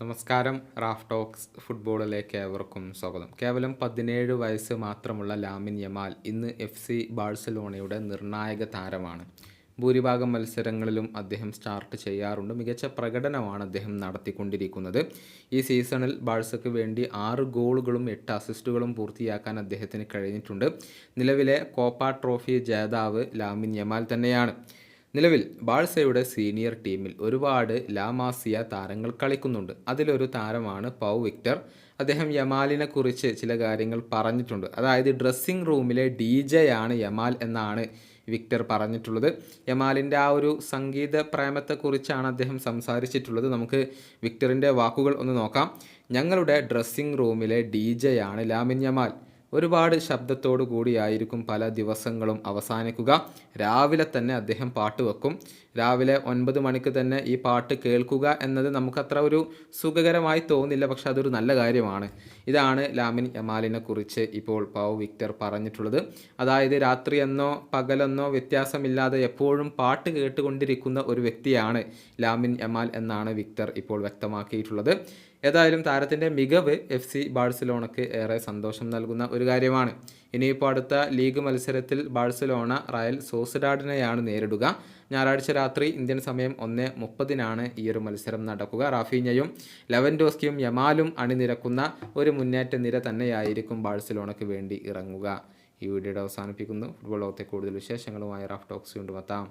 നമസ്കാരം. Raf talks ഫുട്ബോളിലേക്ക് ഏവർക്കും സ്വാഗതം. കേവലം 17 വയസ്സ് മാത്രമുള്ള ലാമിൻ യമാൽ ഇന്ന് FC ബാഴ്സലോണയുടെ നിർണായക താരമാണ്. ഭൂരിഭാഗം മത്സരങ്ങളിലും അദ്ദേഹം സ്റ്റാർട്ട് ചെയ്യാറുണ്ട്. മികച്ച പ്രകടനമാണ് അദ്ദേഹം നടത്തിക്കൊണ്ടിരിക്കുന്നത്. ഈ സീസണിൽ ബാഴ്സയ്ക്ക് വേണ്ടി 6 ഗോളുകളും 8 അസിസ്റ്റുകളും പൂർത്തിയാക്കാൻ അദ്ദേഹത്തിന് കഴിഞ്ഞിട്ടുണ്ട്. നിലവിലെ കോപ്പ ട്രോഫി ജേതാവ് ലാമിൻ യമാൽ തന്നെയാണ്. നിലവിൽ ബാഴ്സയുടെ സീനിയർ ടീമിൽ ഒരുപാട് ലാമാസിയ താരങ്ങൾ കളിക്കുന്നുണ്ട്. അതിലൊരു താരമാണ് പൗ വിക്ടർ. അദ്ദേഹം യമാലിനെ കുറിച്ച് ചില കാര്യങ്ങൾ പറഞ്ഞിട്ടുണ്ട്. അതായത് ഡ്രസ്സിംഗ് റൂമിലെ DJ ആണ് യമാൽ എന്നാണ് വിക്ടർ പറഞ്ഞിട്ടുള്ളത്. യമാലിൻ്റെ ആ ഒരു സംഗീത പ്രേമത്തെക്കുറിച്ചാണ് അദ്ദേഹം സംസാരിച്ചിട്ടുള്ളത്. നമുക്ക് വിക്ടറിൻ്റെ വാക്കുകൾ ഒന്ന് നോക്കാം. ഞങ്ങളുടെ ഡ്രസ്സിംഗ് റൂമിലെ DJ ആണ് ലാമിൻ യമാൽ. ഒരുപാട് ശബ്ദത്തോടു കൂടിയായിരിക്കും പല ദിവസങ്ങളും അവസാനിക്കുക. രാവിലെ തന്നെ അദ്ദേഹം പാട്ട് വെക്കും. രാവിലെ 9 മണിക്ക് തന്നെ ഈ പാട്ട് കേൾക്കുക എന്നത് നമുക്കത്ര ഒരു സുഖകരമായി തോന്നില്ല, പക്ഷെ അതൊരു നല്ല കാര്യമാണ്. ഇതാണ് ലാമിൻ യമാലിനെ കുറിച്ച് ഇപ്പോൾ പൗ വിക്ടർ പറഞ്ഞിട്ടുള്ളത്. അതായത് രാത്രിയെന്നോ പകലെന്നോ വ്യത്യാസമില്ലാതെ എപ്പോഴും പാട്ട് കേട്ടുകൊണ്ടിരിക്കുന്ന ഒരു വ്യക്തിയാണ് ലാമിൻ യമാൽ എന്നാണ് വിക്ടർ ഇപ്പോൾ വ്യക്തമാക്കിയിട്ടുള്ളത്. ഏതായാലും താരത്തിൻ്റെ മികവ് FC ബാഴ്സലോണയ്ക്ക് ഏറെ സന്തോഷം നൽകുന്ന ഒരു കാര്യമാണ്. ഇനിയിപ്പോൾ അടുത്ത ലീഗ് മത്സരത്തിൽ ബാഴ്സലോണ റയൽ സോസിഡാഡിനെയാണ് നേരിടുക. ഞായറാഴ്ച രാത്രി ഇന്ത്യൻ സമയം 1:30 ഈ ഒരു മത്സരം നടക്കുക. റാഫീഞ്ഞയും ലെവൻഡോസ്കിയും യമാലും അണിനിരക്കുന്ന ഒരു മുന്നേറ്റ നിര തന്നെയായിരിക്കും ബാഴ്സലോണയ്ക്ക് വേണ്ടി ഇറങ്ങുക. ഈ വീഡിയോയുടെ അവസാനിപ്പിക്കുന്നു. ഫുട്ബോൾ ലോകത്തെ കൂടുതൽ വിശേഷങ്ങളുമായി റാഫ് ടോക്സ് കൊണ്ടുവെത്താം.